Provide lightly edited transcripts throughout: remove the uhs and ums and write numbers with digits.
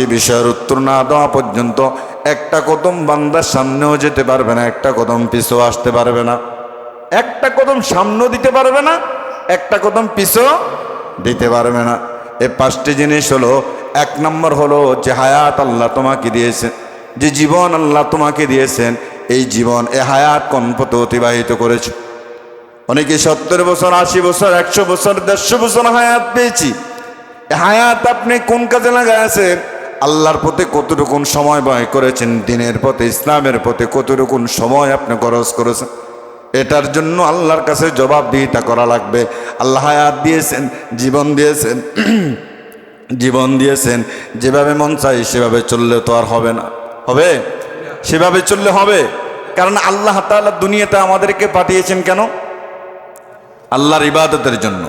পাঁচটি বিষয়ের উত্তর না দেওয়া পর্যন্ত একটা কদম বান্দার সামনেও যেতে পারবে না, একটা কদম পিছু আসতে পারবে না, একটা কদম সামনেও দিতে পারবে না, একটা কদম পিছু দিতে পারবে না। এই পাঁচটি জিনিস হলো, এক নম্বর হলো যে হায়াত আল্লাহ তোমাকে দিয়েছেন, যে জীবন আল্লাহ তোমাকে দিয়েছেন, এই জীবন এ হায়াত কোন পথে অতিবাহিত করেছে। অনেকে 70 বছর, 80 বছর, 100 বছর, 150 বছর হায়াত পেয়েছি। হায়াত আপনি কোন কাজে লাগাইছেন? আল্লাহর পথে কতটুকু সময় ব্যয় করেছেন, দিনের পথে ইসলামের পথে কতটুকু সময় আপনি খরচ করেছেন, এটার জন্য আল্লাহর কাছে জবাবদিহিতা করা লাগবে। আল্লাহ হায়াত দিয়েছেন, জীবন দিয়েছেন, জীবন দিয়েছেন, যেভাবে মন চাই সেভাবে চললে তো আর হবে না। হবে? সেভাবে চললে হবে? কারণ আল্লাহ তাআলা দুনিয়াতে আমাদেরকে পাঠিয়েছেন কেন? আল্লাহর ইবাদতের জন্য।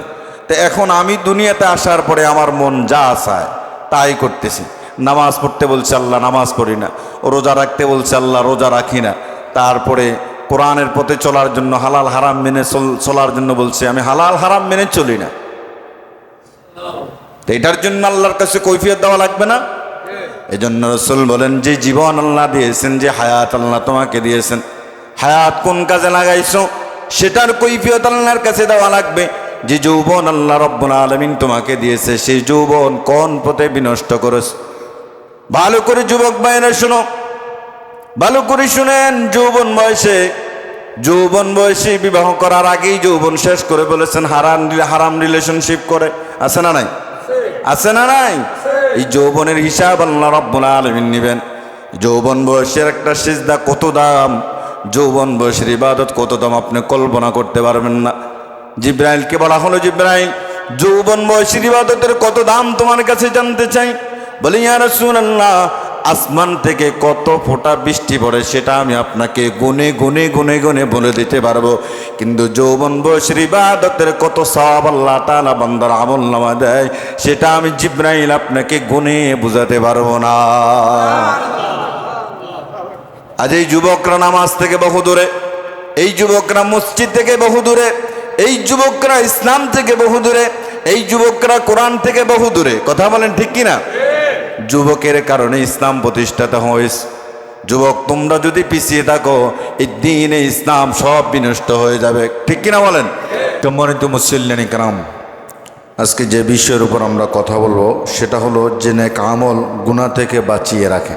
তো এখন আমি দুনিয়াতে আসার পরে আমার মন যা চায় তাই করতেছি। নামাজ পড়তে বলছে আল্লাহ, নামাজ পড়ি না। রোজা রাখতে বলছে আল্লাহ, রোজা রাখি না। তারপরে কোরআনের পথে চলার জন্য, হালাল হারাম মেনে চলার জন্য বলছে, আমি হালাল হারাম মেনে চলি না। তো এটার জন্য আল্লাহর কাছে কৈফিয়ত দেওয়া লাগবে না? এই জন্য রাসূল বলেন, যে জীবন আল্লাহ দিয়েছেন, যে হায়াত আল্লাহ তোমাকে দিয়েছেন, হায়াত কোন কাজে লাগাইছো সেটার কৈফিয়ত আল্লাহর কাছে দেওয়া লাগবে। যে যৌবন আল্লাহ রব্বুল আলামিন তোমাকে দিয়েছে, সেই যৌবন কোন পথে বিনষ্ট করেছে। ভালো করে যুবক ভাইরা শোনো, ভালো করে শুনেন। যৌবন বয়সে বিবাহ করার আগেই যৌবন শেষ করে বলেছেন হারাম রিলেশনশিপ করে। আছে না নাই? আছে না নাই? এই যৌবনের হিসাব আল্লাহ রাব্বুল আলামিন নেবেন। যৌবন বয়সের একটা সিজদা কত দাম, যৌবন বয়সের ইবাদত কত দাম আপনি কল্পনা করতে পারবেন না। জিব্রাইলকে বলা হলো, জিব্রাইল, যৌবন বয়সের ইবাদতের কত দাম তোমার কাছে জানতে চাই। বলি, ইয়া রাসূলুল্লাহ, আসমান থেকে কত ফোঁটা বৃষ্টি পড়ে সেটা আমি আপনাকে গুনে গুনে গুনে গুনে বলে দিতে পারবো, কিন্তু যৌবন বয়সের ইবাদতের কত সওয়াব আল্লাহ তাআলা বান্দার আমলনামায় দেয় সেটা আমি জিব্রাইল আপনাকে গুনে বুঝাতে পারবো না। আজ এই যুবকরা নামাজ থেকে বহু দূরে, এই যুবকরা মসজিদ থেকে বহু দূরে, এই যুবকরা ইসলাম থেকে বহু দূরে, এই যুবকরা কোরআন থেকে বহু দূরে। কথা বলেন ঠিক কিনা? যুবকের কারণে ইসলাম প্রতিষ্ঠাতা হয়েছে। যুবক, তোমরা যদি পিছিয়ে থাকো, এই দ্বীন ইসলাম সব বিনষ্ট হয়ে যাবে। ঠিক কিনা বলেন? সম্মানিত মুসল্লিয়ান কিরাম, আজকে যে বিষয়ের উপর আমরা কথা বলবো সেটা হলো যে নেক আমল গুনাহ থেকে বাঁচিয়ে রাখে।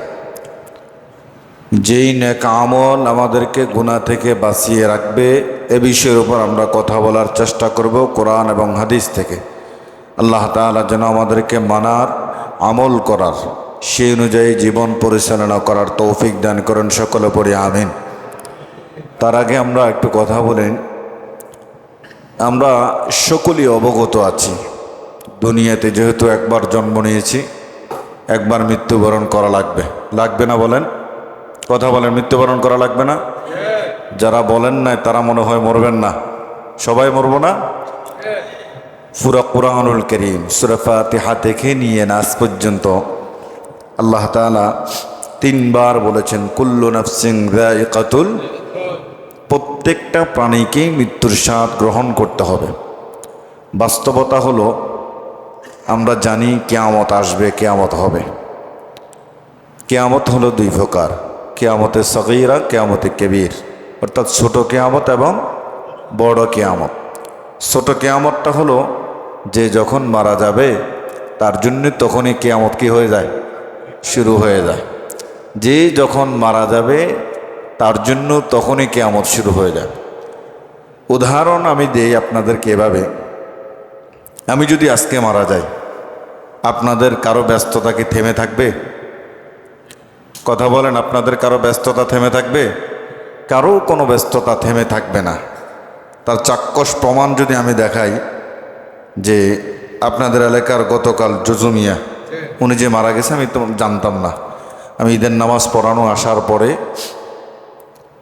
যেই নেক আমল আমাদেরকে গুনাহ থেকে বাঁচিয়ে রাখবে, এ বিষয়ের উপর আমরা কথা বলার চেষ্টা করব কোরআন এবং হাদিস থেকে। আল্লাহ তাআলা যেন আমাদেরকে মানার, আমল করার, সেই অনুযায়ী জীবন পরিচালনা করার তৌফিক দান করেন। সকলে পড়ি আমিন। তার আগে আমরা একটু কথা বলি। আমরা সকলেই অবগত আছি, দুনিয়াতে যেহেতু একবার জন্ম নিয়েছি, একবার মৃত্যুবরণ করা লাগবে। লাগবে না বলেন? কথা বলেন, মৃত্যুবরণ করা লাগবে না? যারা বলেন না তারা মনে হয় মরবেন না। সবাই মরবো না? পুরা কুরআনুল কারীম সূরা ফাতিহা থেকে নিয়ে নাস পর্যন্ত আল্লাহ তাআলা 3 বার বলেছেন, কুল্লু নাফসিন যায়িকাতুল, প্রত্যেকটা প্রাণীকে মৃত্যুর স্বাদ গ্রহণ করতে হবে। বাস্তবতা হলো, আমরা জানি কিয়ামত আসবে, কিয়ামত হবে। কিয়ামত হলো 2 প্রকার, কিয়ামতে সগীরা, কিয়ামতে কবীর, অর্থাৎ ছোট কিয়ামত এবং বড় কিয়ামত। ছোট কিয়ামতটা হলো যে যখন মারা যাবে তার জন্য তখনই কিয়ামত কি হয়ে যায়? শুরু হয়ে যায়। যে যখন মারা যাবে তার জন্য তখনই কিয়ামত শুরু হয়ে যায়। উদাহরণ আমি দেই আপনাদেরকে এভাবে, আমি যদি আজকে মারা যাই, আপনাদের কারো ব্যস্ততা কি থেমে থাকবে? কথা বলেন, আপনাদের কারো ব্যস্ততা থেমে থাকবে? কারো কোনো ব্যস্ততা থেমে থাকবে না। তার চাক্ষুষ প্রমাণ যদি আমি দেখাই, যে আপনাদের এলাকার গতকাল জুজুমিয়া, উনি যে মারা গেছে আমি তো জানতাম না। আমি ঈদের নামাজ পড়ানো আসার পরে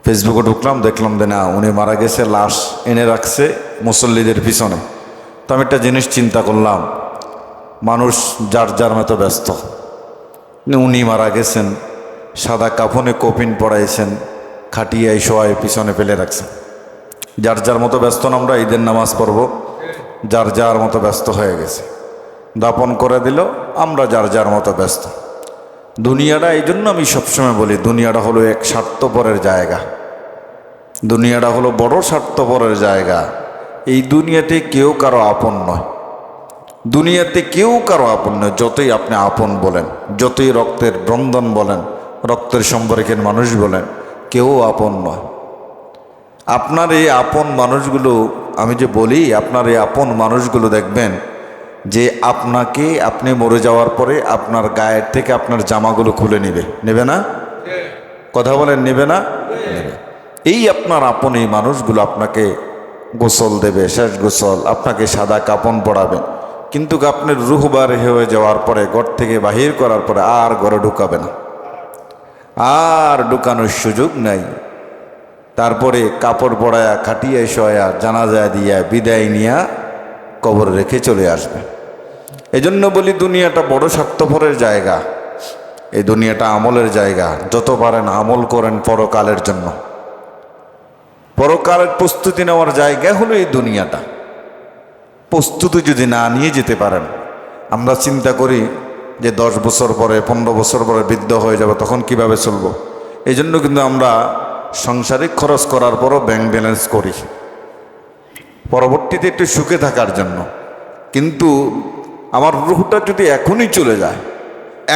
ফেসবুকে ঢুকলাম, দেখলাম যে না, উনি মারা গেছে, লাশ এনে রাখছে মুসল্লিদের পিছনে। তো আমি একটা জিনিস চিন্তা করলাম, মানুষ যার যার মতো ব্যস্ত। উনি মারা গেছেন, সাদা কাফনে কফিন পড়াইছেন, খাটিয়ায় শোয়ায় পিছনে ফেলে রাখছেন। যার যার মতো ব্যস্ত না? আমরা ঈদের নামাজ পড়ব, যার যার মতো ব্যস্ত হয়ে গেছে। দাপন করে দিল, আমরা যার যার মতো ব্যস্ত। দুনিয়াটা এই জন্য আমি সবসময় বলি, দুনিয়াটা হলো এক স্বার্থপরের জায়গা, দুনিয়াটা হলো বড় স্বার্থপরের জায়গা। এই দুনিয়াতে কেউ কারো আপন নয়, দুনিয়াতে কেউ কারো আপন নয়। যতই আপনি আপন বলেন, যতই রক্তের বন্ধন বলেন, রক্তের সম্পর্কের মানুষ বলেন, কেউ আপন নয়। আপনার এই আপন মানুষগুলো, আমি যে বলি আপনার এই আপন মানুষগুলো দেখবেন যে আপনাকে, আপনি মরে যাওয়ার পরে আপনার গায়ের থেকে আপনার জামাগুলো খুলে নেবে না? কথা বলেন, নেবে না? নেবে। এই আপনার আপন এই মানুষগুলো আপনাকে গোসল দেবে, শেষ গোসল, আপনাকে সাদা কাপড় পরাবে, কিন্তু আপনার রুহ বার হয়ে যাওয়ার পরে, ঘর থেকে বাহির করার পরে আর ঘরে ঢুকাবে না, আর ঢুকানোর সুযোগ নাই। তারপরে কাপড় পরায়া, খাটিয়ে শোয়া, জানাজা দিয়া, বিদায় নিয়া কবরে রেখে চলে আসবে। এজন্য বলি দুনিয়াটা বড় স্বার্থপরের জায়গা, এই দুনিয়াটা আমলের জায়গা। যত পারেন আমল করেন পরকালের জন্য। পরকালের প্রস্তুতি নেওয়ার জায়গা হলো এই দুনিয়াটা। প্রস্তুতি যদি না নিয়ে যেতে পারেন, আমরা চিন্তা করি যে 10 বছর পরে, 15 বছর পরে বৃদ্ধ হয়ে যাব, তখন কিভাবে চলবো। এই জন্য কিন্তু আমরা সাংসারিক খরচ করার পরও ব্যাংক ব্যালেন্স করি, পরবর্তীতে একটু সুখে থাকার জন্য। কিন্তু আমার রুহটা যদি এখনই চলে যায়,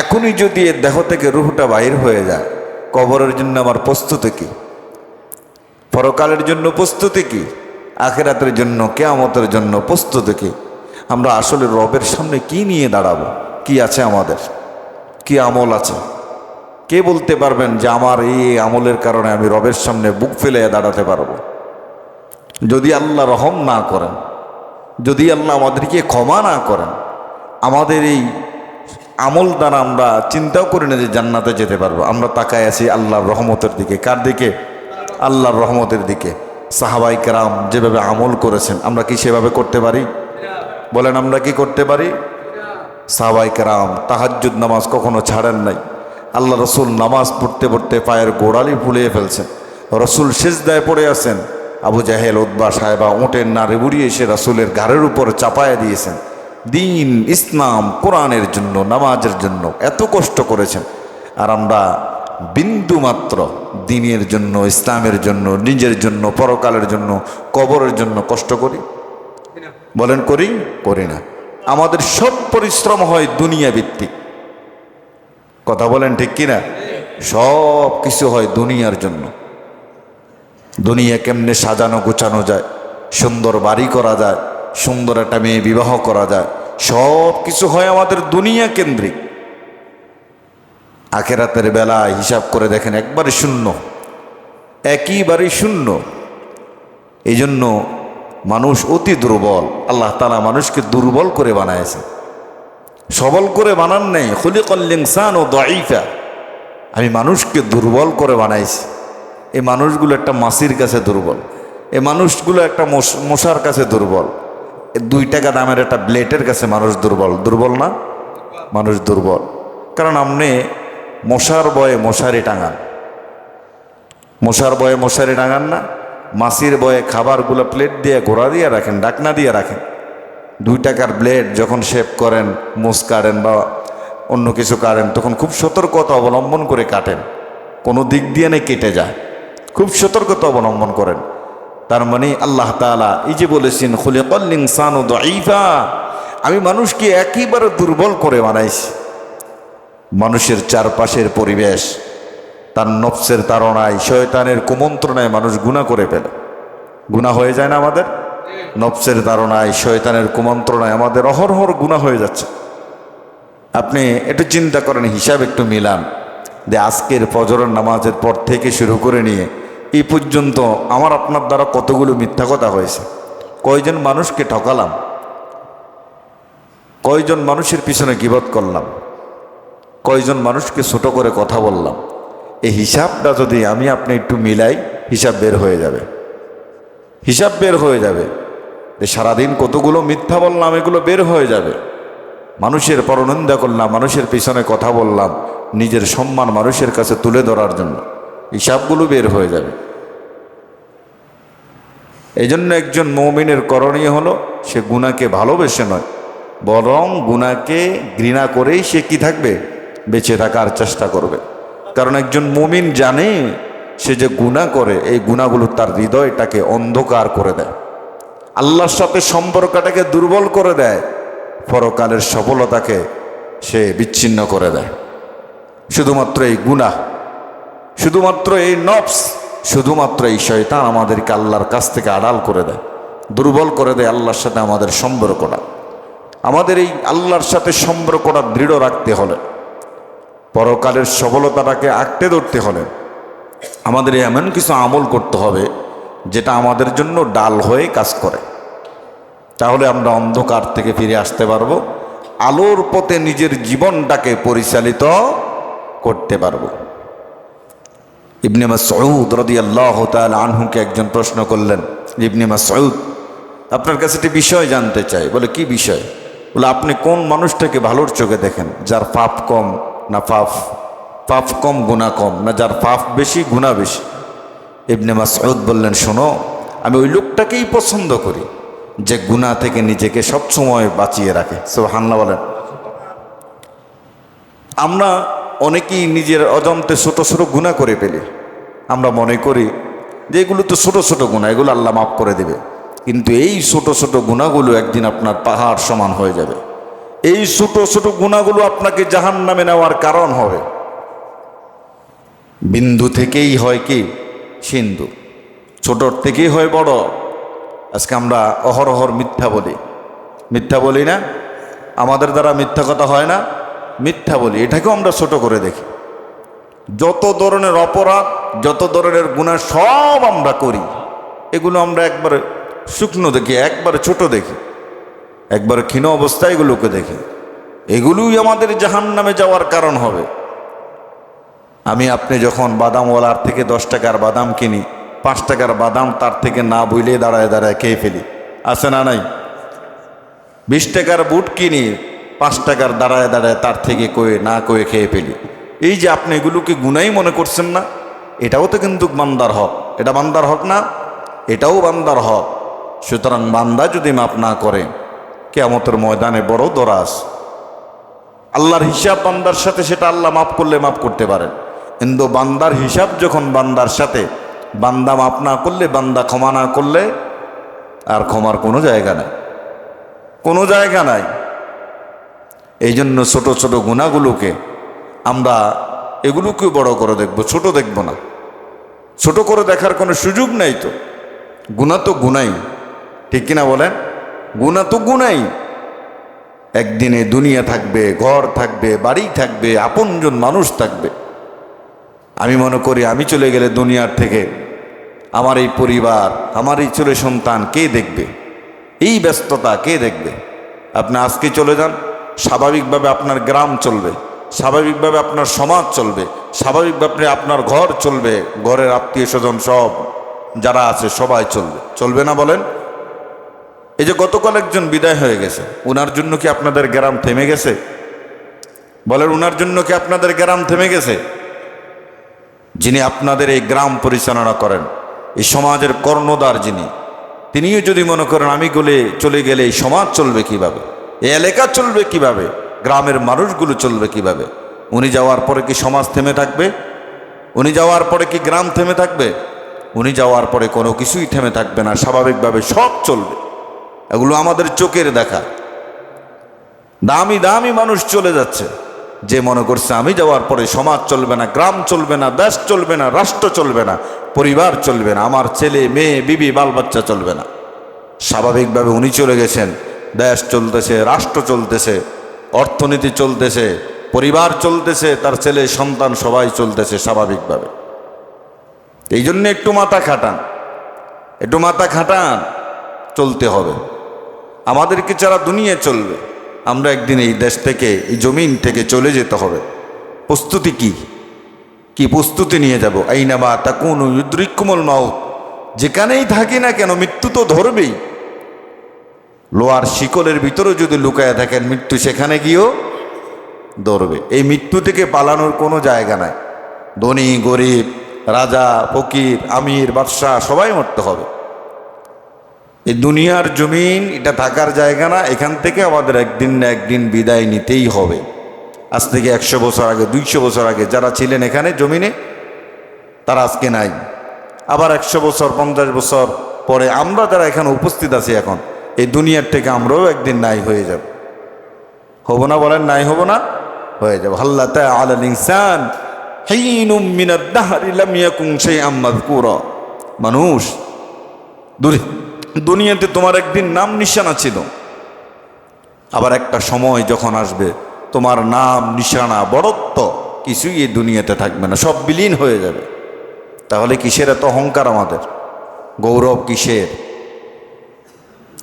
এখনই যদি এর দেহ থেকে রুহটা বাহির হয়ে যায়, কবরের জন্য আমার প্রস্তুতি কি? পরকালের জন্য প্রস্তুতি কি? আখিরাতের জন্য, কিয়ামতের জন্য প্রস্তুতি কি? আমরা আসলে রবের সামনে কি নিয়ে দাঁড়াবো? কি আছে আমাদের? কি আমল আছে? কে বলতে পারবেন যে আমার এই আমলের কারণে আমি রবের সামনে বুক ফেলে দাঁড়াতে পারবো? যদি আল্লাহ রহম না করেন, যদি আল্লাহ আমাদেরকে ক্ষমা না করেন, আমাদের এই আমল দ্বারা আমরা চিন্তাও করি না যে জান্নাতে যেতে পারবো। আমরা তাকায় আছি আল্লাহর রহমতের দিকে। কার দিকে? আল্লাহর রহমতের দিকে। সাহাবাই কেরাম যেভাবে আমল করেছেন, আমরা কি সেভাবে করতে পারি? বলেন, আমরা কি করতে পারি? সাহাবাই কেরাম তাহাজ্জুদ নামাজ কখনো ছাড়েন নাই। আল্লাহ রসুল নামাজ পড়তে পড়তে পায়ের গোড়ালি ফুলিয়ে ফেলছেন, রসুল সিজদায় পড়ে আছেন। আবু জাহেল, উতবা, সাহেবা উটের নাড়ে বুড়িয়ে এসে রসুলের ঘাড়ের উপর চাপায়া দিয়েছেন। দিন, ইসলাম, কোরআনের জন্য, নামাজের জন্য এত কষ্ট করেছেন, আর আমরা বিন্দু মাত্র দিনের জন্য, ইসলামের জন্য, নিজের জন্য, পরকালের জন্য, কবরের জন্য কষ্ট করি? বলেন, করি? করি না। আমাদের সব পরিশ্রম হয় দুনিয়া ভিত্তিক। কথা বলেন, ঠিক কিনা? সব কিছু হয় দুনিয়ার জন্য। দুনিয়া কেমনে সাজানো গোছানো যায়, সুন্দর বাড়ি করা যায়, সুন্দর একটা মেয়ে বিবাহ করা যায়, সব কিছু হয় আমাদের দুনিয়া কেন্দ্রিক। আখেরাতের বেলা হিসাব করে দেখেন, একবারে শূন্য, একেবারে শূন্য। এই জন্য মানুষ অতি দুর্বল। আল্লাহ তাআলা মানুষকে দুর্বল করে বানাইছে, সবল করে বানান নেই। খুলিকাল ইনসানু দাঈফা, আমি মানুষকে দুর্বল করে বানাইছি। এই মানুষগুলো একটা মাছির কাছে দুর্বল, এই মানুষগুলো একটা মশার কাছে দুর্বল, 2 টাকা দামের একটা ব্লেডের কাছে মানুষ দুর্বল। দুর্বল না? মানুষ দুর্বল। কারণ আপনি মশার বয়ে মশারি টাঙান, মশার বয়ে মশারি টাঙান না? মাছির বয়ে খাবারগুলো প্লেট দিয়ে ঘোরা দিয়ে রাখেন, ডাকনা দিয়ে রাখেন। 2 টাকার ব্লেড যখন শেভ করেন, মুস কাটেন বা অন্য কিছু কাটেন, তখন খুব সতর্কতা অবলম্বন করে কাটেন, কোনো দিক দিয়ে নেই কেটে যায়, খুব সতর্কতা অবলম্বন করেন। তার মানে আল্লাহ তাআলা এই যে বলেছেন খুলিকাল ইনসানু দাঈফা, আমি মানুষকে একেবারে দুর্বল করে বানাইছি। মানুষের চারপাশের পরিবেশ, তার নফসের তাড়নায়, শয়তানের কুমন্ত্রণায় মানুষ গুনাহ করে ফেলে। গুনাহ হয়ে যায় না আমাদের? নফসের তাড়নায়, শয়তানের কুমন্ত্রণায় আমাদের অহরহর গুনাহ হয়ে যাচ্ছে। আপনি একটু চিন্তা করেন, হিসাব একটু মিলান, যে আজকের ফজরের নামাজের পর থেকে শুরু করে নিয়ে এই পর্যন্ত আমার আপনার দ্বারা কতগুলো মিথ্যা কথা হয়েছে। কয়জন মানুষকে ঠকালাম, কয়জন মানুষের পিছনে গীবত করলাম, কয়জন মানুষকে ছোট করে কথা বললাম। এই হিসাবটা যদি আমি আপনি একটু মিলাই, হিসাব বের হয়ে যাবে। হিসাব বের হয়ে যাবে যে সারাদিন কতগুলো মিথ্যা বললাম, এগুলো বের হয়ে যাবে। মানুষের পরনিন্দা করলাম, মানুষের পিছনে কথা বললাম, নিজের সম্মান মানুষের কাছে তুলে ধরার জন্য, হিসাবগুলো বের হয়ে যাবে। এই জন্য একজন মুমিনের করণীয় হলো, সে গুনাহকে ভালোবেসে নয়, বরং গুনাহকে ঘৃণা করেই সে কি থাকবে? বেঁচে থাকার চেষ্টা করবে। কারণ একজন মুমিন জানে সে যে গুনাহ করে, এই গুনাহগুলো তার হৃদয়টাকে অন্ধকার করে দেয়, আল্লাহর সাথে সম্পর্কটাকে দুর্বল করে দেয়, পরকালের সফলতাকে সে বিচ্ছিন্ন করে দেয়। শুধুমাত্র এই গুনাহ, শুধুমাত্র এই নফস, শুধুমাত্র এই শয়তান আমাদেরকে আল্লাহর কাছ থেকে আড়াল করে দেয়, দুর্বল করে দেয় আল্লাহর সাথে আমাদের সম্পর্কটা। আমাদের এই আল্লাহর সাথে সম্পর্কটা দৃঢ় রাখতে হলে, পরকালের সফলতাটাকে আঁকড়ে ধরতে হলে আমাদের এমন কিছু আমল করতে হবে যেটা আমাদের জন্য ডাল হয়ে কাজ করে। তাহলে আমরা অন্ধকার থেকে ফিরে আসতে পারবো, আলোর পথে নিজের জীবনটাকে পরিচালিত করতে পারবো। ইবনে মাসউদ রাদিয়াল্লাহু তাআলা আনহুকে একজন প্রশ্ন করলেন, ইবনে মাসউদ, আপনার কাছে একটি বিষয় জানতে চাই। বলে, কি বিষয়? বলে, আপনি কোন মানুষটাকে ভালোর চোখে দেখেন? যার পাপ কম না পাপ কম গুনাহ কম, না যার পাপ বেশি গুনাহ বেশি? ইবনে মাসউদ বললেন, শোনো, আমি ওই লোকটাকেই পছন্দ করি যে গুনাহ থেকে নিজেকে সবসময় বাঁচিয়ে রাখে। সুবহানাল্লাহ বলেন। আমরা অনেকেই নিজের অজান্তে ছোট ছোট গুনাহ করে ফেলি। আমরা মনে করি যে এগুলো তো ছোট ছোট গুনাহ, এগুলো আল্লাহ মাফ করে দেবে। কিন্তু এই ছোট ছোট গুনাহগুলো একদিন আপনার পাহাড় সমান হয়ে যাবে। এই ছোট ছোট গুনাহগুলো আপনাকে জাহান্নামে নেওয়ার কারণ হবে। বিন্দু থেকেই হয় কি সিন্ধু, ছোটর থেকেই হয় বড়। আজকে আমরা অহরহর মিথ্যা বলি না? আমাদের দ্বারা মিথ্যা কথা হয় না, মিথ্যা বলি, এটাকেও আমরা ছোট করে দেখি। যত ধরনের অপরাধ, যত ধরনের গুনাহ সব আমরা করি, এগুলো আমরা একবারে শুকনো দেখি, একবারে ছোট দেখি, একবারে ক্ষীণ অবস্থায় এগুলোকে দেখি। এগুলোই আমাদের জাহান্নামে যাওয়ার কারণ হবে। আমি আপনি যখন বাদামওয়ালার থেকে 10 টাকার বাদাম কিনি, 5 টাকার বাদাম তার থেকে না বইলে দাঁড়ায় দাঁড়ায় খেয়ে ফেলি, আছে না নাই? 20 টাকার বুট কিনি, 5 টাকার দাঁড়ায় দাঁড়ায় তার থেকে না কয়ে খেয়ে ফেলি। এই যে আপনি এগুলোকে গুনাই মনে করছেন না, এটাও তো কিন্তু বান্দার হক। এটা বান্দার হক না? এটাও বান্দার হক। সুতরাং বান্দা যদি মাফ না করে, কিয়ামতের ময়দানে বড় দরাজ। আল্লাহর হিসাব বান্দার সাথে, সেটা আল্লাহ মাফ করলে মাফ করতে পারেন, কিন্তু বান্দার হিসাব যখন বান্দার সাথে, বান্দা মাফ না করলে, বান্দা ক্ষমা না করলে, আর ক্ষমার কোনো জায়গা নাই, কোনো জায়গা নাই। এই জন্য ছোট ছোট গুনাহগুলোকে আমরা এগুলোকেও বড় করে দেখব, ছোট দেখব না। ছোট করে দেখার কোনো সুযোগ নাই। তো গুনাহ তো গুনাই, ঠিক কিনা বলেন? গুনাহ তো গুনাই। একদিনে দুনিয়া থাকবে, ঘর থাকবে, বাড়ি থাকবে, আপনজন মানুষ থাকবে। আমি মনে করি আমি চলে গেলে দুনিয়ার থেকে আমার এই পরিবার, আমার এই ছেলে সন্তান কে দেখবে? এই ব্যস্ততা কে দেখবে? আপনি আজকে চলে যান, স্বাভাবিকভাবে আপনার গ্রাম চলবে, স্বাভাবিকভাবে আপনার সমাজ চলবে, স্বাভাবিকভাবে আপনার ঘর চলবে, ঘরের আত্মীয় স্বজন সব যারা আছে সবাই চলবে না বলেন? এই যে গতকাল একজন বিদায় হয়ে গেছে, ওনার জন্য কি আপনাদের গ্রাম থেমে গেছে? বলেন, ওনার জন্য কি আপনাদের গ্রাম থেমে গেছে? যিনি আপনাদের এই গ্রাম পরিচালনা করেন, এই সমাজের কর্ণধার যিনি, তিনিও যদি মনে করেন আমি চলে গেলে এই সমাজ চলবে কিভাবে, এই এলাকা চলবে কিভাবে, গ্রামের মানুষগুলো চলবে কিভাবে, উনি যাওয়ার পরে কি সমাজ থেমে থাকবে? উনি যাওয়ার পরে কি গ্রাম থেমে থাকবে? উনি যাওয়ার পরে কোনো কিছুই থেমে থাকবে না, স্বাভাবিকভাবে সব চলবে। এগুলো আমাদের চোখের দেখা। দামি দামি মানুষ চলে যাচ্ছে, যে মনে করছে আমি যাওয়ার পরে সমাজ চলবে না, গ্রাম চলবে না, দেশ চলবে না, রাষ্ট্র চলবে না, পরিবার চলবে না, আমার ছেলে মেয়ে বিবি বাল বাচ্চা চলবে না। স্বাভাবিকভাবে উনি চলে গেছেন, দেশ চলতেছে, রাষ্ট্র চলতেছে, অর্থনীতি চলতেছে, পরিবার চলতেছে, তার ছেলে সন্তান সবাই চলতেছে স্বাভাবিকভাবে। এই জন্য একটু মাথা খাটান, চলতে হবে। আমাদেরকে যারা দুনিয়া চলবে, আমরা একদিন এই দেশ থেকে, এই জমিন থেকে চলে যেতে হবে। প্রস্তুতি কি প্রস্তুতি নিয়ে যাব? আইনামা তাকুনু ইউদরিকুমুল মাউত, যেখানেই থাকি না কেন মৃত্যু তো ধরবেই। লোহার শিকলের ভিতরে যদি লুকায় থাকেন, মৃত্যু সেখানে গিয়েও ধরবে। এই মৃত্যু থেকে পালানোর কোনো জায়গা নাই। ধনী গরিব, রাজা ফকির, আমির বাদশাহ সবাই মরতে হবে। এই দুনিয়ার জমিন এটা থাকার জায়গা না, এখান থেকে আমাদের একদিন না একদিন বিদায় নিতেই হবে। আজ থেকে 100 বছর আগে 200 বছর আগে যারা ছিলেন এখানে জমিনে তারা আজকে নাই। আবার 100 বছর 50 বছর পরে আমরা যারা এখানে উপস্থিত আছি এখন এই দুনিয়ার থেকে আমরাও একদিন নাই হয়ে যাব। হব না বলেন? নাই হব না? হয়ে যাব। হাল্লা তাআলাল ইনসান হিনুম মিনাদ দাহরি লাম ইয়াকুন শাইআম মাযকুরা। মানুষ দুনিয়াতে তোমার একদিন নাম নিশানা ছিল, আবার একটা সময় যখন আসবে তোমার নাম নিশানা বড়ত্ব কিছুই এই দুনিয়াতে থাকবে না, সব বিলীন হয়ে যাবে। তাহলে কিসের এত অহংকার আমাদের? গৌরব কিসের?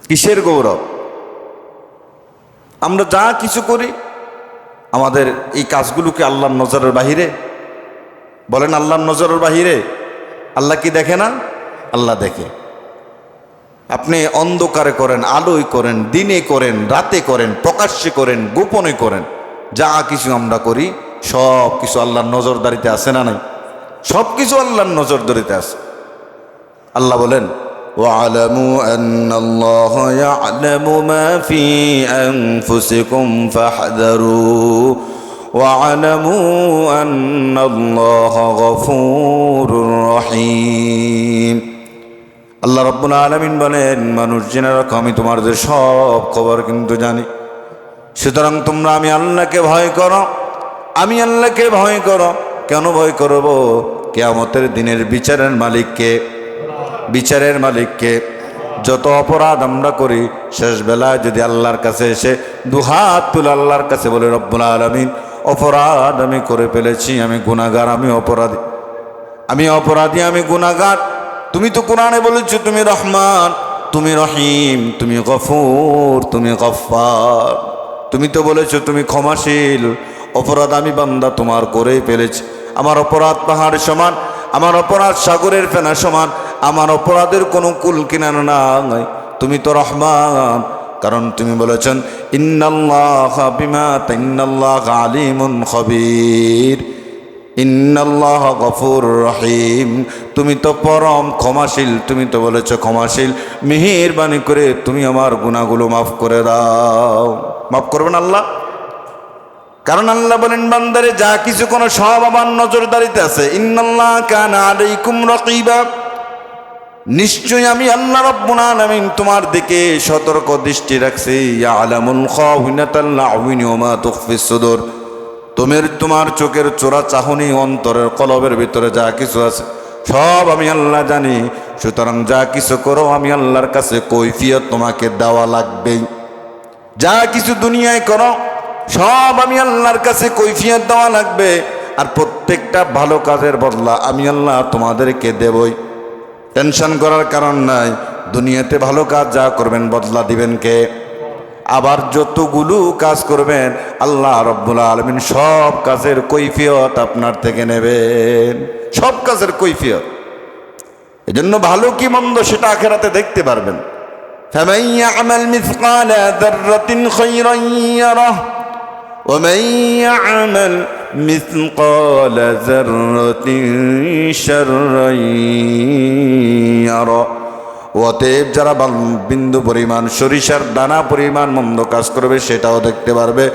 কিসের গৌরব? আমরা যা কিছু করি আমাদের এই কাজগুলোকে আল্লাহর নজরের বাহিরে? বলেন আল্লাহর নজরের বাহিরে? আল্লাহ কি দেখে না? আল্লাহ দেখে। আপনি অন্ধকারে করেন, আলোয় করেন, দিনে করেন, রাতে করেন, প্রকাশ্যে করেন, গোপনে করেন, যা কিছু আমরা করি সব কিছু আল্লাহর নজরদারিতে আছে না নাই? সব কিছু আল্লাহর নজরদারিতে আছে। আল্লাহ বলেন وَاعْلَمُوا أَنَّ اللَّهَ يَعْلَمُ مَا فِي أَنفُسِكُمْ فَاحْذَرُوا وَاعْلَمُوا أَنَّ اللَّهَ غَفُورٌ رَحِيمٌ। আল্লাহ রাব্বুল আলামিন বলেন, মানুষ জেনে রাখো আমি তোমাদের সব খবর কিন্তু জানি, সুতরাং তোমরা আমি আল্লাহকে ভয় করো, আমি আল্লাহকে ভয় করো। কেন ভয় করব? কিয়ামতের দিনের বিচারের মালিককে, বিচারের মালিককে। যত অপরাধ আমরা করি শেষ বেলায় যদি আল্লাহর কাছে এসে দুহাত তুলে আল্লাহর কাছে বলে, রব্বুল আলামিন অপরাধ আমি করে ফেলেছি, আমি গুনাহগার, আমি অপরাধী, আমি অপরাধী, আমি গুনাহগার। তুমি তো কোরআনে বলেছো তুমি রহমান, তুমি রহিম, তুমি গফুর, তুমি গফফার। তুমি তো বলেছো তুমি ক্ষমাশীল। অপরাধ আমি বান্দা তোমার করেই ফেলেছি। আমার অপরাধ পাহাড় সমান, আমার অপরাধ সাগরের ফেনা সমান, আমার অপরাধের কোনো কুল কিনারা নাই। তুমি তো রহমান, কারণ তুমি বলেছেন ইন্নাল্লাহা বিমা ইন্নাল্লাহা আলিমুন খবীর, ইন্নাল্লাহা গফুর রহিম। তুমি তো পরম ক্ষমাশীল, তুমি তো বলেছো ক্ষমাশীল, মেহেরবানি করে তুমি আমার গুনাহগুলো মাফ করে দাও। মাফ করবেন আল্লাহ? কারণ আল্লাহ বলেন বান্দারে যা কিছু কোনো সব আমার নজরদারিতে আছে। ইন্নাল্লাহা কানা আলাইকুম রাকিবা, নিশ্চয়ই আমি আল্লাহ রাব্বুল আলামিন তোমার দিকে সতর্ক দৃষ্টি রাখছি। ইয়ালামুল খাওয়িনাতাল আউইনি ওয়া মা তুখফিস সুদূর, তোমার চোখের চোরা চাহনি, অন্তরের কলবের ভিতরে যা কিছু আছে সব আমি আল্লাহ জানি। সুতরাং যা কিছু করো আমি আল্লাহর কাছে কৈফিয়ত তোমাকে দেওয়া লাগবেই। যা কিছু দুনিয়ায় করো সব আমি আল্লাহর কাছে কৈফিয়ত দেওয়া লাগবে। আর প্রত্যেকটা ভালো কাজের বদলা আমি আল্লাহ তোমাদেরকে দেবই। টেনশন করার কারণ নাই। দুনিয়াতে ভালো কাজ যা করবেন বদলা দিবেন কে? আবার যতগুলো কাজ করবেন আল্লাহ রাব্বুল আলামিন সব কাজের কৈফিয়ত আপনার থেকে নেবেন, সব কাজের কৈফিয়ত। এজন্য ভালো কি মন্দ সেটা আখিরাতে দেখতে পারবেন। ফামান ইয়া'মাল মিসকালা যাররাতিন খায়রান ইয়ারাহ ওয়া মান ইয়া'মাল মিসকালা যাররাতিন শাররান ইয়ারাহ। অতএব যারা বিন্দু পরিমাণ সরিষার দানা পরিমাণ মন্দ কাজ করবে সেটাও দেখতে পারবে,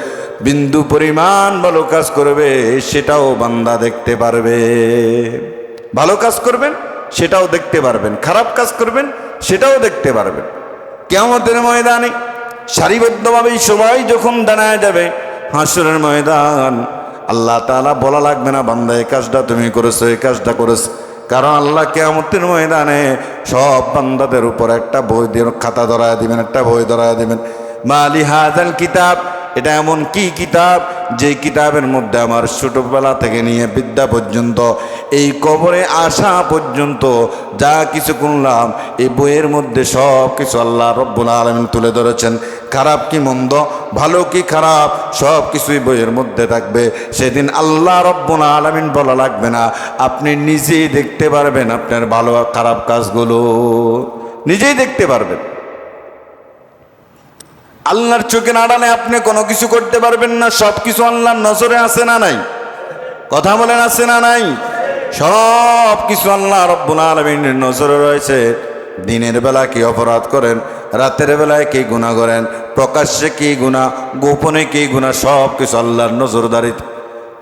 বিন্দু পরিমাণ ভালো কাজ করবে সেটাও বান্দা দেখতে পারবে। ভালো কাজ করবেন সেটাও দেখতে পারবেন, খারাপ কাজ করবেন সেটাও দেখতে পারবেন। কিয়ামতের ময়দানে সারিবদ্ধভাবে সবাই যখন দাঁড়ায় যাবে হাসরের ময়দান, আল্লাহ তাআলা বলা লাগবে না বান্দা এই কাজটা তুমি করেছো, এই কাজটা করেছো। কারণ আল্লাহ কিয়ামতের ময়দানে সব বান্দাদের উপর একটা বই দিয়ে খাতা ধরায় দিবেন, একটা বই ধরায় দিবেন। মালি হাযাল কিতাব, এটা এমন কি কিতাব যে কিতাবের মধ্যে আমার ছোটবেলা থেকে নিয়ে বিদ্যা পর্যন্ত এই কবরে আসা পর্যন্ত যা কিছু করলাম এই বইয়ের মধ্যে সব কিছু আল্লাহ রাব্বুল আলামিন তুলে ধরেছেন। খারাপ কি মন্দ, ভালো কি খারাপ, সব কিছুই বইয়ের মধ্যে থাকবে। সেদিন আল্লাহ রাব্বুল আলামিন বলা লাগবে না, আপনি নিজেই দেখতে পারবেন আপনার ভালো আর খারাপ কাজগুলো নিজেই দেখতে পারবেন। আল্লাহর চোখের আড়ালে আপনি কোনো কিছু করতে পারবেন না, সব কিছু আল্লাহর নজরে আছে না নাই? কথা বলেন আছে না নাই? সব কিছু আল্লাহ রাব্বুল আলামিনের নজরে রয়েছে। দিনের বেলা কি অপরাধ করেন, রাতের বেলায় কি গুনাহ করেন, প্রকাশ্যে কি গুনাহ, গোপনে কি গুনাহ, সব কিছু আল্লাহর নজরদারিতে।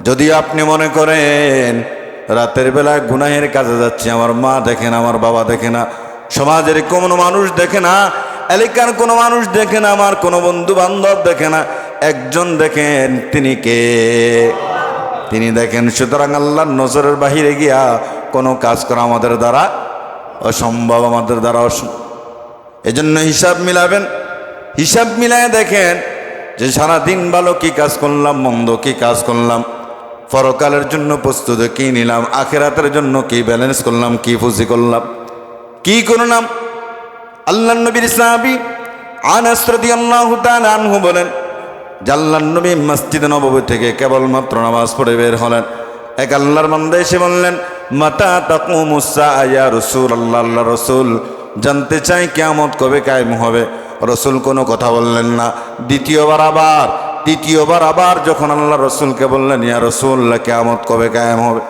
যদি আপনি মনে করেন রাতের বেলায় গুনাহের কাজে যাচ্ছি, আমার মা দেখে না, আমার বাবা দেখে না, সমাজের কোনো মানুষ দেখে না, এলাকার কোনো মানুষ দেখে না, আমার কোনো বন্ধু বান্ধব দেখে না, একজন দেখেন, তিনি কে? তিনি দেখেন। সুতরাং আল্লাহর নজরের বাহিরে গিয়া কোনো কাজ করা আমাদের দ্বারা অসম্ভব, আমাদের দ্বারা অসম্ভব। এজন্য হিসাব মিলাবেন, হিসাব মিলায় দেখেন যে সারাদিন ভালো কি কাজ করলাম, মন্দ কি কাজ করলাম, পরকালের জন্য প্রস্তুতি কি নিলাম, আখিরাতের জন্য কি ব্যালেন্স করলাম, কি ফুজি করলাম, কি করলাম। আল্লাহর নবীর সাহাবী আনাস রাদিয়াল্লাহু তাআলা আনহু বলেন, আল্লাহর নবী মসজিদে নববী থেকে কেবলমাত্র নামাজ পড়ে বের হলেন। এক আল্লাহর বান্দা এসে বললেন, মাতা তাকুমুস সাআ ইয়া রাসূলুল্লাহ, আল্লাহর রাসূল জানতে চাই কিয়ামত কবে কায়েম হবে। রাসূল কোনো কথা বললেন না। তৃতীয়বার আবার যখন আল্লাহ রাসূলকে বললেন, ইয়া রাসূলুল্লাহ কিয়ামত কবে কায়েম হবে,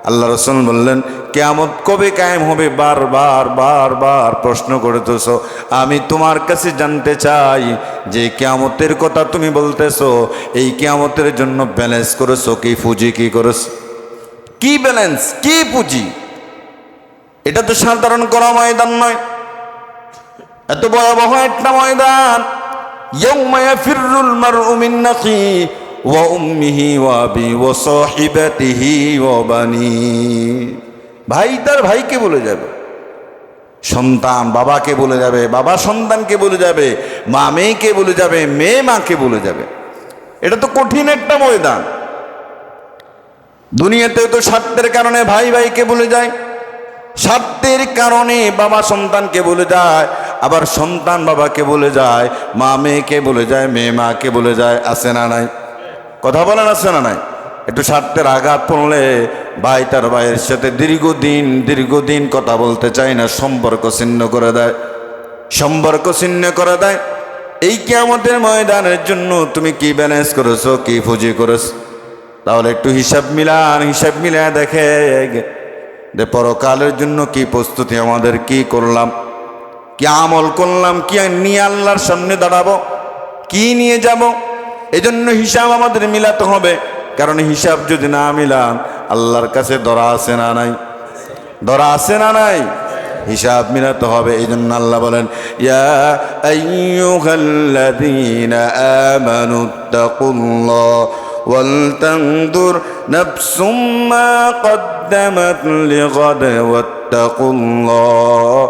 আল্লাহ রাসূল বললেন, কিয়ামত কবে কায়েম হবে বারবার প্রশ্ন করতেছো, আমি তোমার কাছে জানতে চাই যে কিয়ামতের কথা তুমি বলতেছো, এই কিয়ামতের জন্য ব্যালেন্স করেছো কি, পুঁজি কি করেছো, কি ব্যালেন্স, কি পুঁজি? এটা তো সাধারণ করা ময়দান নয়, এত ভয়াবহ একটা ময়দান। ইয়াউমা ইয়াফিরুল মারউ মিন আখি ওয়া উম্মিহি ওয়া আবি ওয়া সাহিবাতিহি ওয়া বানি। ভাই তার ভাইকে বলে যাবে, সন্তান বাবাকে বলে যাবে, বাবা সন্তানকে বলে যাবে, মা মেয়েকে বলে যাবে, মেয়ে মাকে বলে যাবে। এটা তো কঠিন একটা ময়দান। দুনিয়াতেও তো স্বার্থের কারণে ভাই ভাইকে বলে যায়, স্বার্থের কারণে বাবা সন্তানকে বলে যায়, আবার সন্তান বাবাকে বলে যায়, মা মেয়েকে বলে যায়, মেয়ে মাকে বলে যায়। আছে না নাই? কথা বলেন, আছে না নাই? একটু স্বার্থের আঘাত পড়লে ভাই তার ভাইয়ের সাথে দীর্ঘদিন কথা বলতে চায় না, সম্পর্ক ছিন্ন করে দেয়। এই কিয়ামতের ময়দানের জন্য তুমি কি ব্যালেন্স করেছো, কি পুঁজি করেছো? তাহলে একটু হিসাব মিলায় দেখে যে পরকালের জন্য কি প্রস্তুতি আমাদের, কি করলাম, কি আমল করলাম, কি নিয়ে আল্লাহর সামনে দাঁড়াবো, কি নিয়ে যাব। এজন্য হিসাব আমাদের মিলাতে হবে, কারণ হিসাব যদি না মিলান আল্লাহর কাছে ধরা আছে না নাই? হিসাব মিলাতে হবে। এই জন্য আল্লাহ বলেন, ইয়া আইয়ুহাল্লাযীনা আমানুত্তাকুল্লাহ ওয়ালতানজুর নাফসুম মা কদ্দামাত লিগাদ ওয়াত্তাকুল্লাহ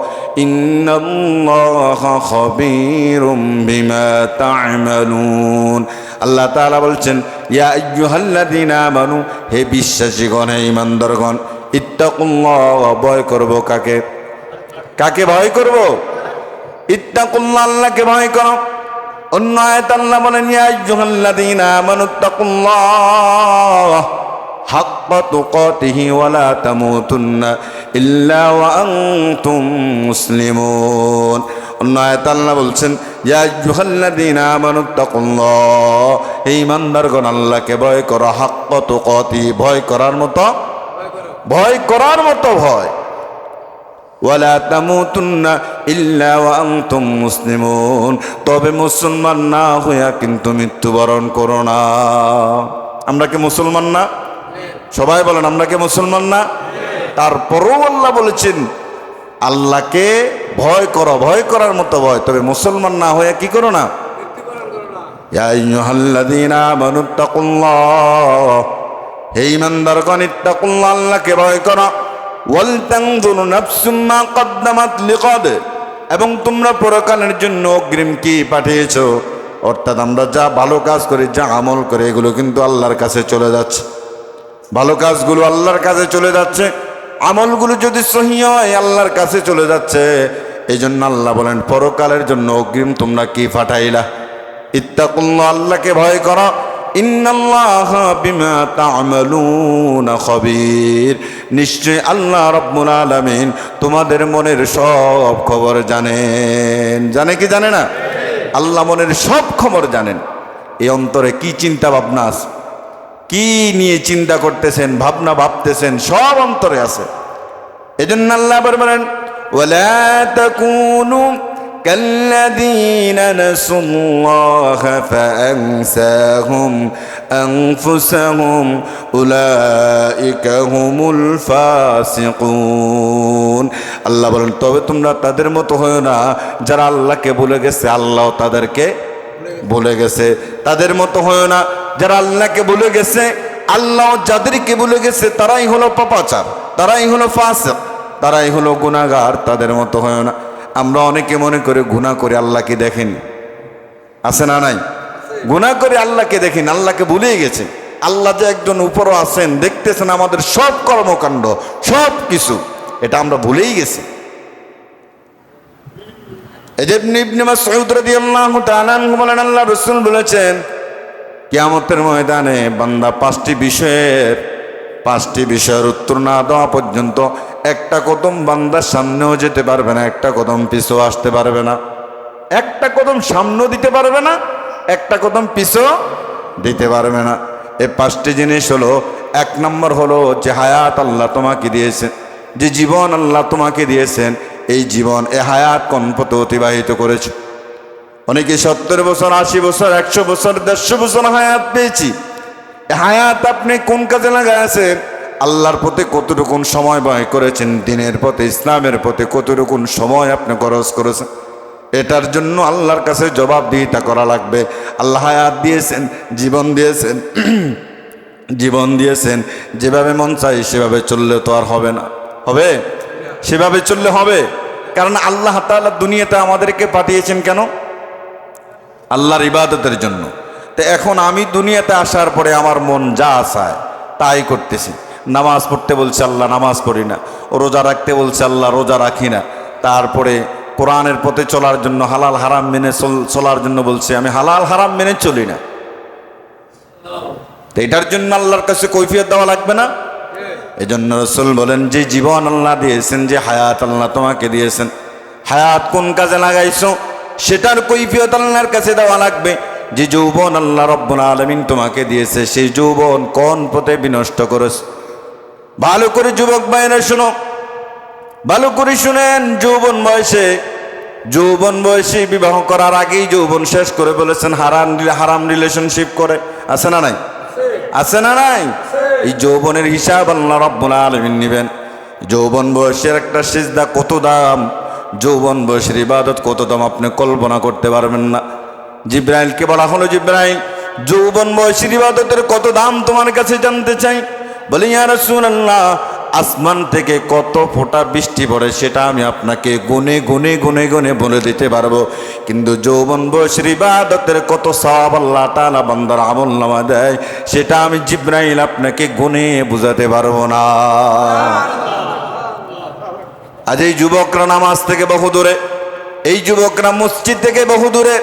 ইন্নাল্লাহা খাবীরুম বিমা তা'মালুন। আল্লাহ তাআলা বলছেন, ইয়া আইয়ুহাল্লাযীনা আমানু, হে বিশ্বাসীগণ, হে ঈমানদারগণ, ইত্তাকুল্লাহ, ভয় করব কাকে? কাকে ভয় করব? ইত্তাকুল্লাহ, আল্লাহকে ভয় করো। অন্য আয়াত আল্লাহ বলেন, ইয়া আইয়ুহাল্লাযীনা আমানুত্তাকুল্লাহ হাক্কা তুকাতিহি ওয়া লা তামুতুন্না ইল্লা ওয়া আনতুম মুসলিমুন। অন্য আয়াত আল্লাহ বলছেন, ইয়া আইয়ুহাল্লাযীনা আমানুত্তাকুল্লাহ, হে ঈমানদারগণ, আল্লাহকে ভয় করো, হাক্কা তুকাতি, ভয় করার মতো ভয়। ওয়ালা তামুতুন্না ইল্লা ওয়া আনতুম মুসলিমুন, তবে মুসলমান না হইয়া কিন্তু মৃত্যুবরণ করো না। আমরা কি মুসলমান না? সবাই বলেন, আমরা কি মুসলমান না? তারপরও আল্লাহ বলেছেন, আল্লাহকে ভয় করো, ভয় করার মতো ভয়, তবে মুসলমান না হইয়া কি করো না? ইয়া আইয়ুহাল্লাযীনা আমানুত্তাকুল্লাহ, হে ঈমানদারগণ, ইত্তাকুল্লাহ, আল্লাহকে ভয় করো। ওয়ালতানজুর নাফসুম মা কদ্দামাত লিগাদ, এবং তোমরা পরকালের জন্য অগ্রিম কি পাঠিয়েছো। অর্থাৎ আমরা যা ভালো কাজ করি, যা আমল করি, এগুলো কিন্তু আল্লাহর কাছে চলে যাচ্ছে। ভালো কাজগুলো আল্লাহর কাছে চলে যাচ্ছে, আমলগুলো যদি সহি হয় আল্লাহর কাছে চলে যাচ্ছে। এই জন্য আল্লাহ বলেন, পরকালের জন্য অগ্রিম তোমরা কি পাঠাইলা। ইত্তাকুল্লাহ, আল্লাহকে ভয় করো। ইন্নাল্লাহা বিমা তা'মালুনা খাবীর, নিশ্চয় আল্লাহ রাব্বুল আলামিন তোমাদের মনের সব খবর জানেন। জানে কি জানে না? আল্লাহ মনের সব খবর জানেন। এই অন্তরে কি চিন্তা ভাবনা আছে, কি নিয়ে চিন্তা করতেছেন, ভাবনা ভাবতেছেন, সব অন্তরে আছে। এজন্য আল্লাহ বলেন, ওয়ালা তাকুনু كالذين نسوا الله فأنساهم أنفسهم أولئك هم الفاسقون আল্লাহ বলেন তবে তোমরা তাদের মতো হয়ো না যারা আল্লাহকে ভুলে গেছে আল্লাহ তাদেরকে ভুলে গেছে। তাদের মতো হয়ো না যারা আল্লাহকে ভুলে গেছে আল্লাহ যাদেরকে ভুলে গেছে তারাই হলো পাপাচার, তারাই হলো ফাসিক, তারাই হলো গুনাহগার। তাদের মতো হয়ো না। আমরা অনেকে মনে করে গুনাহ করে আল্লাহকে দেখেনি, আছে না নাই? গুনাহ করে আল্লাহকে দেখেনি, আল্লাহকে ভুলেই গেছে। আল্লাহ যে একজন উপরও আছেন, দেখতেছেন আমাদের সব কর্মকাণ্ড সব কিছু, এটা আমরা ভুলেই গেছি। এই যে ইবনে মাসউদ রাদিয়াল্লাহু তাআলা আনহু বলেন আল্লাহ রাসূল বলেছেন কিয়ামতের ময়দানে বান্দা পাঁচটি বিষয়ের উত্তর না দেওয়া পর্যন্ত একটা কদম বান্দার সামনেও যেতে পারবে না, একটা কদম পিছু আসতে পারবে না। একটা কদম সামনেও দিতে পারবে না, একটা কদম পিছু দিতে পারবে না। এই পাঁচটি জিনিস হলো, এক নম্বর হলো যে হায়াত আল্লাহ তোমাকে দিয়েছেন, যে জীবন আল্লাহ তোমাকে দিয়েছেন, এই জীবন এ হায়াত কোন পথে অতিবাহিত করেছে। অনেকে 70 বছর 80 বছর 100 বছর 150 বছর হায়াত পেয়েছি। হায়াত আপনি কোন কাজে লাগাইছেন? আল্লাহর পথে কতটুকুন সময় ব্যয় করেছেন, দিনের পথে ইসলামের পথে কতটুকুন সময় আপনি খরচ করেছেন, এটার জন্য আল্লাহর কাছে জবাবদিহিতা করা লাগবে। আল্লাহ হায়াত দিয়েছেন, জীবন দিয়েছেন, জীবন দিয়েছেন, যেভাবে মন চাই সেভাবে চললে তো আর হবে না। হবে? সেভাবে চললে হবে? কারণ আল্লাহ তাআলা দুনিয়াতে আমাদেরকে পাঠিয়েছেন কেন? আল্লাহর ইবাদতের জন্য। তো এখন আমি দুনিয়াতে আসার পরে আমার মন যা চায় তাই করতেছি। নামাজ পড়তে বলছে আল্লাহ নামাজ পড়ি না, রোজা রাখতে বলছে আল্লাহ রোজা রাখি না। তারপরে কোরআনের পথে চলার জন্য, হালাল হারাম মেনে চলার জন্য বলছে, আমি হালাল হারাম মেনে চলি না। তো এটার জন্য আল্লাহর কাছে কৈফিয়ত দেওয়া লাগবে না? এই জন্য রাসূল বলেন যে জীবন আল্লাহ দিয়েছেন, যে হায়াত আল্লাহ তোমাকে দিয়েছেন, হায়াত কোন কাজে লাগাইছো সেটার কৈফিয়ত আল্লাহর কাছে দেওয়া লাগবে। যে যৌবন আল্লাহ রব্বুল আলামিন তোমাকে দিয়েছে, সেই যৌবন কোন পথে বিনষ্ট করেছে। ভালো করে যুবক ভাইরা শোনো, ভালো করে শুনেন। যৌবন বয়সে বিবাহ করার আগেই যৌবন শেষ করে বলেছেন হারাম রিলেশনশিপ করে, আছে না নাই? আছে না নাই? এই যৌবনের হিসাব আল্লাহ রব্বুল আলামিন নেবেন। যৌবন বয়সের একটা সিজদা কত দাম, যৌবন বয়সের ইবাদত কত দাম আপনি কল্পনা করতে পারবেন না। জিব্রাইলকে বলা হলো, জিব্রাইল যৌবন বয়সের ইবাদতের কত দাম তোমার কাছে জানতে চাই। বলে ইয়া রাসূলুল্লাহ, আসমান থেকে কত ফোঁটা বৃষ্টি পড়ে সেটা আমি আপনাকে গুনে গুনে গুনে গুনে বলে দিতে পারবো, কিন্তু যৌবন বয়সের ইবাদতের কত সওয়াব আল্লাহ তাআলা বান্দার আমলনামা দেয় সেটা আমি জিব্রাইল আপনাকে গুনে বুঝাতে পারবো না। আজ এই যুবকরা নামাজ থেকে বহু দূরে, এই যুবকরা মসজিদ থেকে বহু দূরে,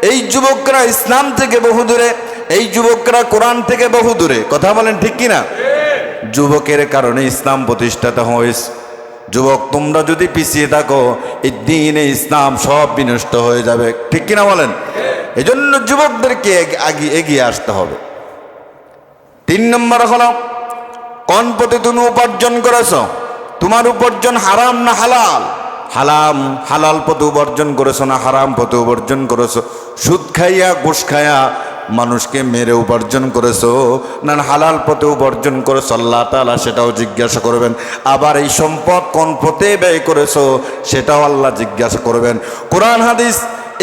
এই যুবকরা ইসলাম থেকে বহু দূরে, এই যুবকরা কোরআন থেকে বহু দূরে। কথা বলেন ঠিক কিনা? যুবকের কারণে ইসলাম প্রতিষ্ঠাতা হয়েছে। যুবক তোমরা যদি পিছিয়ে থাকো, এই দ্বীনে ইসলাম সব বিনষ্ট হয়ে যাবে। ঠিক কিনা বলেন? এই জন্য যুবকদেরকে এগিয়ে আসতে হবে। 3 নম্বর হলো, কোন পথে তুমি উপার্জন করেছো? তোমার উপার্জন হারাম না হালাল? হালাল পথে উপার্জন করেছো না হারাম পথে উপার্জন করেছো? সুদ খাইয়া ঘুষ খাইয়া মানুষকে মেরে উপার্জন করেছো না হালাল পথে উপার্জন করেছো? আল্লাহ তাআলা সেটাও জিজ্ঞাসা করবেন। আবার এই সম্পদ কোন পথে ব্যয় করেছো সেটাও আল্লাহ জিজ্ঞাসা করবেন। কোরআন হাদিস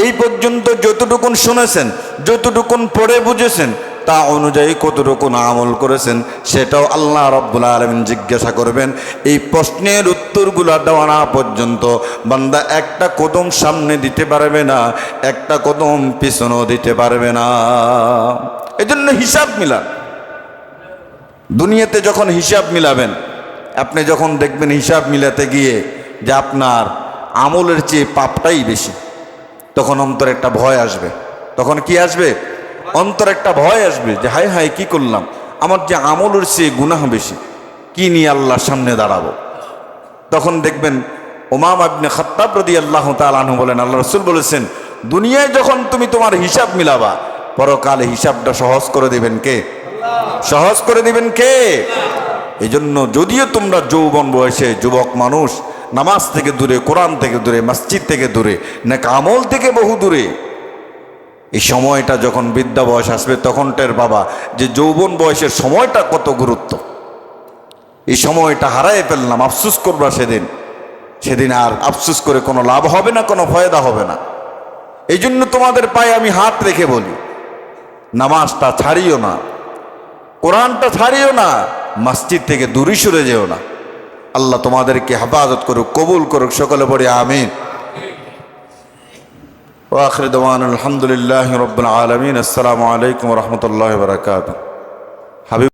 এই পর্যন্ত যতটুকুন শুনেছেন, যতটুকুন পড়ে বুঝেছেন, তা অনুযায়ী কতটুকুন আমল করেছেন সেটাও আল্লাহ রাব্বুল আলামিন জিজ্ঞাসা করবেন। এই প্রশ্নের উত্তরগুলো দেওয়া না পর্যন্ত বান্দা একটা কদম সামনে দিতে পারবে না, একটা কদম পিছনেও দিতে পারবে না। এজন্য হিসাব মিলান। দুনিয়াতে যখন হিসাব মিলাবেন, আপনি যখন দেখবেন হিসাব মিলাতে গিয়ে যে আপনার আমলের চেয়ে পাপটাই বেশি, তখন অন্তরে একটা ভয় আসবে। তখন কি আসবে? অন্তরে একটা ভয় আসবে যে হায় হায় কি করলাম, আমার যে আমলের চেয়ে গুনাহ বেশি, কি নিয়ে আল্লাহর সামনে দাঁড়াবো। তখন দেখবেন উমামা ইবনে খাত্তাব রাদিয়াল্লাহু তাআলা আনহু বলেন, আল্লাহ রাসূল বলেছেন, দুনিয়ায় যখন তুমি তোমার হিসাব মিলাবা, পরকালে হিসাবটা সহজ করে দিবেন কে? সহজ করে দিবেন কে? এই জন্য যদিও তোমরা যৌবন বয়সে যুবক মানুষ, নামাজ থেকে দূরে, কোরআন থেকে দূরে, মসজিদ থেকে দূরে, নেক আমল থেকে বহু দূরে। এই সময়টা যখন বৃদ্ধা বয়স আসবে তখন টের বাবা যে যৌবন বয়সের সময়টা কত গুরুত্ব। এই সময়টা হারাই ফেললাম, আফসোস করবা সেদিন। সেদিন আর আফসোস করে কোনো লাভ হবে না, কোনো ফায়দা হবে না। এই জন্য তোমাদের পায়ে আমি হাত রেখে বলি, নামাজটা ছাড়িও না, কোরআনটা ছাড়িও না, মসজিদ থেকে দূরে সরে যেও না। আল্লাহ তোমাদেরকে হেফাজত করুক, কবুল করুক। সকলে পড়ি আমিন। ওয়া আখিরু দাওয়ানা আলহামদুলিল্লাহি রাব্বিল আলামিন। আসসালামু আলাইকুম ওয়া রাহমাতুল্লাহি ওয়া বারাকাতুহু।